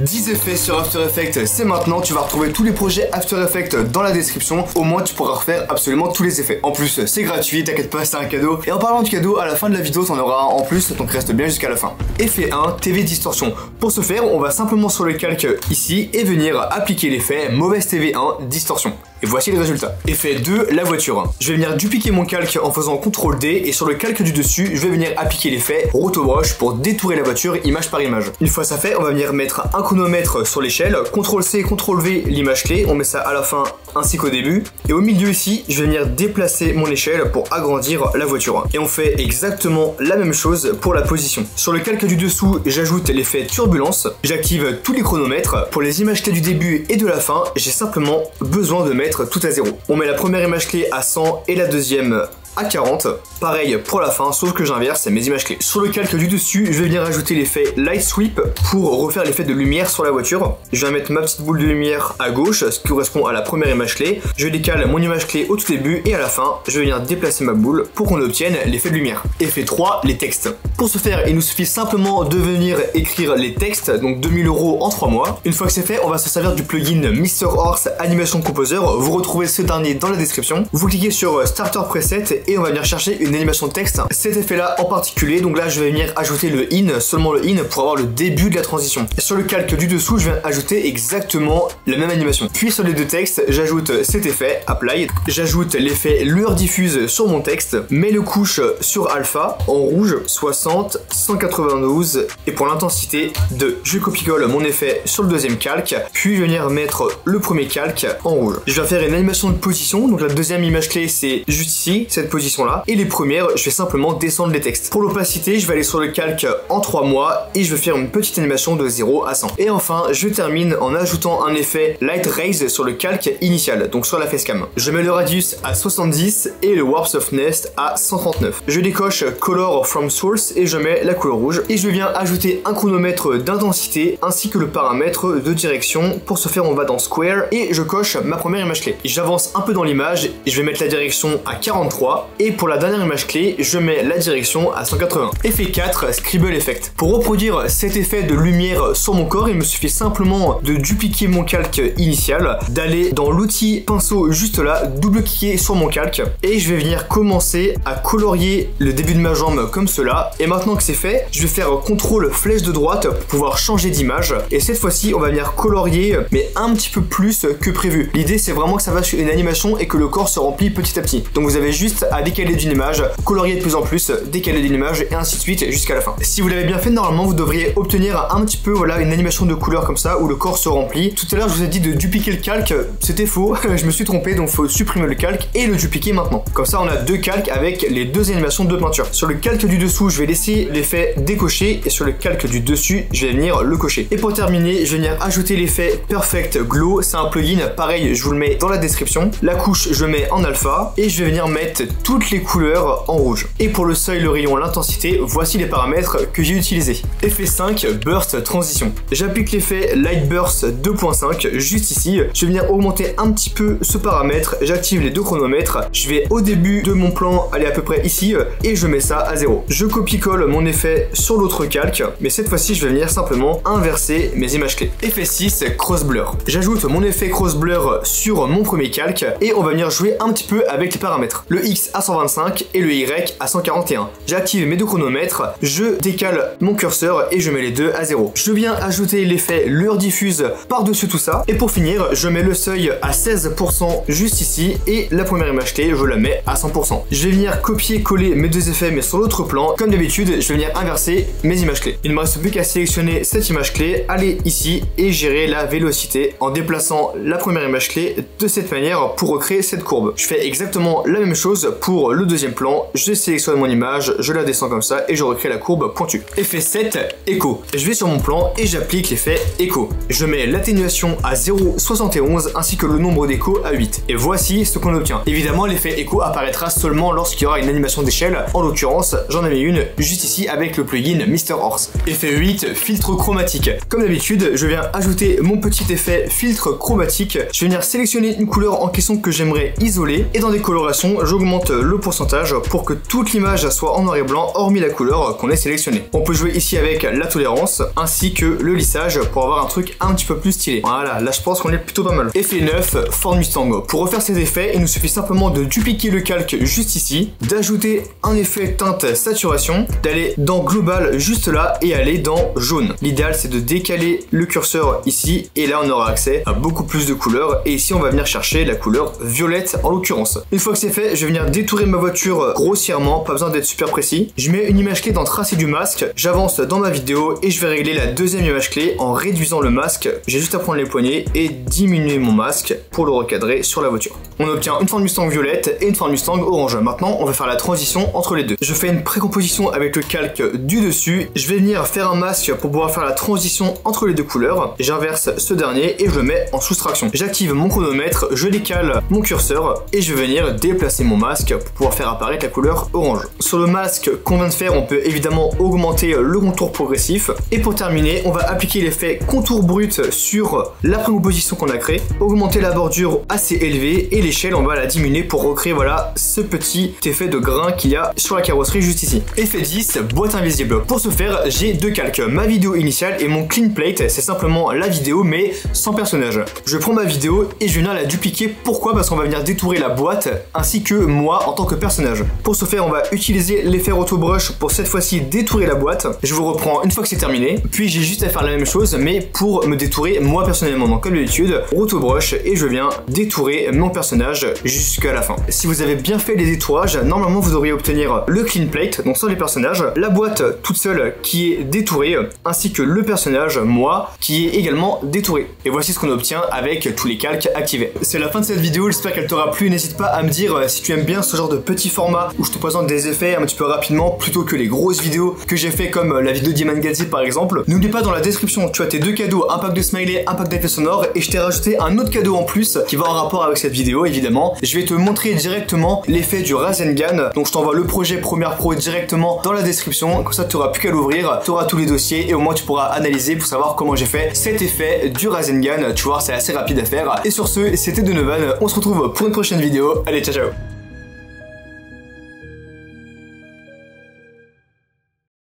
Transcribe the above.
10 effets sur After Effects, c'est maintenant. Tu vas retrouver tous les projets After Effects dans la description. Au moins, tu pourras refaire absolument tous les effets. En plus, c'est gratuit, t'inquiète pas, c'est un cadeau. Et en parlant du cadeau, à la fin de la vidéo, t'en auras un en plus, donc reste bien jusqu'à la fin. Effet 1, TV Distorsion. Pour ce faire, on va simplement sur le calque ici et venir appliquer l'effet mauvaise TV1 Distorsion. Et voici le résultat. Effet 2, la voiture. Je vais venir dupliquer mon calque en faisant CTRL D et sur le calque du dessus, je vais venir appliquer l'effet rotobrush pour détourer la voiture image par image. Une fois ça fait, on va venir mettre un chronomètre sur l'échelle, CTRL C, CTRL V, l'image clé, on met ça à la fin ainsi qu'au début. Et au milieu ici, je vais venir déplacer mon échelle pour agrandir la voiture. Et on fait exactement la même chose pour la position. Sur le calque du dessous, j'ajoute l'effet turbulence, j'active tous les chronomètres. Pour les images clés du début et de la fin, j'ai simplement besoin de mettre tout à 0. On met la première image clé à 100 et la deuxième à 40. Pareil pour la fin, sauf que j'inverse mes images clés. Sur le calque du dessus, je vais venir ajouter l'effet Light Sweep pour refaire l'effet de lumière sur la voiture. Je vais mettre ma petite boule de lumière à gauche, ce qui correspond à la première image clé. Je décale mon image clé au tout début et à la fin, je vais venir déplacer ma boule pour qu'on obtienne l'effet de lumière. Effet 3, les textes. Pour ce faire, il nous suffit simplement de venir écrire les textes, donc 2000 € en 3 mois. Une fois que c'est fait, on va se servir du plugin Mr. Horse Animation Composer. Vous retrouvez ce dernier dans la description. Vous cliquez sur Starter Preset et on va venir chercher une animation de texte. Cet effet là en particulier, donc là je vais venir ajouter le in, seulement le in pour avoir le début de la transition. Et sur le calque du dessous, je viens ajouter exactement la même animation. Puis sur les deux textes, j'ajoute cet effet Apply. J'ajoute l'effet lueur diffuse sur mon texte, mets le couche sur alpha en rouge 60, 192 et pour l'intensité 2. Je copie-colle mon effet sur le deuxième calque, puis je vais venir mettre le premier calque en rouge. Je vais faire une animation de position, donc la deuxième image clé c'est juste ici, cette position là, et les premières je vais simplement descendre les textes. Pour l'opacité, je vais aller sur le calque en 3 mois et je vais faire une petite animation de 0 à 100. Et enfin, je termine en ajoutant un effet Light Raise sur le calque initial, donc sur la facecam. Je mets le radius à 70 et le Warp Softness à 139. Je décoche Color from Source et je mets la couleur rouge. Et je viens ajouter un chronomètre d'intensité ainsi que le paramètre de direction. Pour ce faire, on va dans Square et je coche ma première image clé. J'avance un peu dans l'image et je vais mettre la direction à 43. Et pour la dernière image clé, je mets la direction à 180. Effet 4, Scribble Effect. Pour reproduire cet effet de lumière sur mon corps, il me suffit simplement de dupliquer mon calque initial, d'aller dans l'outil pinceau juste là, double-cliquer sur mon calque et je vais venir commencer à colorier le début de ma jambe comme cela. Et maintenant que c'est fait, je vais faire CTRL flèche de droite pour pouvoir changer d'image. Et cette fois-ci, on va venir colorier, mais un petit peu plus que prévu. L'idée, c'est vraiment que ça va sur une animation et que le corps se remplit petit à petit. Donc vous avez juste à décaler d'une image, colorier de plus en plus, décaler d'une image et ainsi de suite jusqu'à la fin. Si vous l'avez bien fait, normalement, vous devriez obtenir un petit peu, voilà, une animation de couleur comme ça où le corps se remplit. Tout à l'heure, je vous ai dit de dupliquer le calque, c'était faux. Je me suis trompé, donc faut supprimer le calque et le dupliquer maintenant. Comme ça, on a deux calques avec les deux animations de peinture. Sur le calque du dessous, je vais laisser l'effet décoché et sur le calque du dessus, je vais venir le cocher. Et pour terminer, je vais venir ajouter l'effet Perfect Glow. C'est un plugin, pareil, je vous le mets dans la description. La couche, je mets en alpha et je vais venir mettre toutes les couleurs en rouge. Et pour le seuil, le rayon, l'intensité, voici les paramètres que j'ai utilisés. Effet 5, Burst Transition. J'applique l'effet Light Burst 2.5 juste ici. Je vais venir augmenter un petit peu ce paramètre. J'active les deux chronomètres. Je vais au début de mon plan aller à peu près ici et je mets ça à 0. Je copie-colle mon effet sur l'autre calque, mais cette fois-ci, je vais venir simplement inverser mes images clés. Effet 6, Cross Blur. J'ajoute mon effet Cross Blur sur mon premier calque et on va venir jouer un petit peu avec les paramètres. Le X à 125 et le Y à 141. J'active mes deux chronomètres, je décale mon curseur et je mets les deux à 0. Je viens ajouter l'effet lueur diffuse par-dessus tout ça. Et pour finir, je mets le seuil à 16% juste ici et la première image clé, je la mets à 100%. Je vais venir copier-coller mes deux effets mais sur l'autre plan. Comme d'habitude, je vais venir inverser mes images clés. Il ne me reste plus qu'à sélectionner cette image clé, aller ici et gérer la vélocité en déplaçant la première image clé de cette manière pour recréer cette courbe. Je fais exactement la même chose pour le deuxième plan. Je sélectionne mon image, je la descends comme ça et je recrée la courbe pointue. Effet 7, Echo. Je vais sur mon plan et j'applique l'effet Echo. Je mets l'atténuation à 0,71 ainsi que le nombre d'échos à 8. Et voici ce qu'on obtient. Évidemment, l'effet Echo apparaîtra seulement lorsqu'il y aura une animation d'échelle. En l'occurrence, j'en ai mis une juste ici avec le plugin Mr. Horse. Effet 8, filtre chromatique. Comme d'habitude, je viens ajouter mon petit effet filtre chromatique. Je vais venir sélectionner une couleur en question que j'aimerais isoler et dans des colorations, j'augmente augmente le pourcentage pour que toute l'image soit en noir et blanc hormis la couleur qu'on ait sélectionnée. On peut jouer ici avec la tolérance ainsi que le lissage pour avoir un truc un petit peu plus stylé. Voilà, là je pense qu'on est plutôt pas mal. Effet 9, Ford Mustang. Pour refaire ces effets, il nous suffit simplement de dupliquer le calque juste ici, d'ajouter un effet teinte saturation, d'aller dans global juste là et aller dans jaune. L'idéal c'est de décaler le curseur ici et là on aura accès à beaucoup plus de couleurs et ici on va venir chercher la couleur violette en l'occurrence. Une fois que c'est fait, je vais venir détourer ma voiture grossièrement, pas besoin d'être super précis. Je mets une image clé dans tracer du masque, j'avance dans ma vidéo et je vais régler la deuxième image clé en réduisant le masque. J'ai juste à prendre les poignées et diminuer mon masque pour le recadrer sur la voiture. On obtient une Ford Mustang violette et une Ford Mustang orange. Maintenant, on va faire la transition entre les deux. Je fais une précomposition avec le calque du dessus. Je vais venir faire un masque pour pouvoir faire la transition entre les deux couleurs. J'inverse ce dernier et je le mets en soustraction. J'active mon chronomètre, je décale mon curseur et je vais venir déplacer mon masque pour pouvoir faire apparaître la couleur orange. Sur le masque qu'on vient de faire, on peut évidemment augmenter le contour progressif. Et pour terminer, on va appliquer l'effet contour brut sur la précomposition qu'on a créée, augmenter la bordure assez élevée et l'échelle on va la diminuer pour recréer voilà ce petit effet de grain qu'il y a sur la carrosserie juste ici. Effet 10, boîte invisible. Pour ce faire, j'ai deux calques, ma vidéo initiale et mon clean plate, c'est simplement la vidéo mais sans personnage. Je prends ma vidéo et je viens la dupliquer. Pourquoi? Parce qu'on va venir détourer la boîte ainsi que moi en tant que personnage. Pour ce faire, on va utiliser l'effet Roto Brush pour cette fois-ci détourer la boîte. Je vous reprends une fois que c'est terminé, puis j'ai juste à faire la même chose mais pour me détourer moi personnellement. Donc comme d'habitude, Roto Brush et je viens détourer mon personnage jusqu'à la fin. Si vous avez bien fait les détourages, normalement vous devriez obtenir le clean plate, donc sans les personnages, la boîte toute seule qui est détourée, ainsi que le personnage, moi, qui est également détouré. Et voici ce qu'on obtient avec tous les calques activés. C'est la fin de cette vidéo, j'espère qu'elle t'aura plu. N'hésite pas à me dire si tu aimes bien ce genre de petit format où je te présente des effets un petit peu rapidement plutôt que les grosses vidéos que j'ai fait comme la vidéo d'Imangazi par exemple. N'oublie pas, dans la description, tu as tes deux cadeaux, un pack de smiley, un pack d'effets sonores, et je t'ai rajouté un autre cadeau en plus qui va en rapport avec cette vidéo évidemment. Je vais te montrer directement l'effet du Rasengan, donc je t'envoie le projet Premiere Pro directement dans la description, comme ça tu n'auras plus qu'à l'ouvrir, tu auras tous les dossiers et au moins tu pourras analyser pour savoir comment j'ai fait cet effet du Rasengan. Tu vois, c'est assez rapide à faire. Et sur ce, c'était Donovan, on se retrouve pour une prochaine vidéo. Allez, ciao ciao.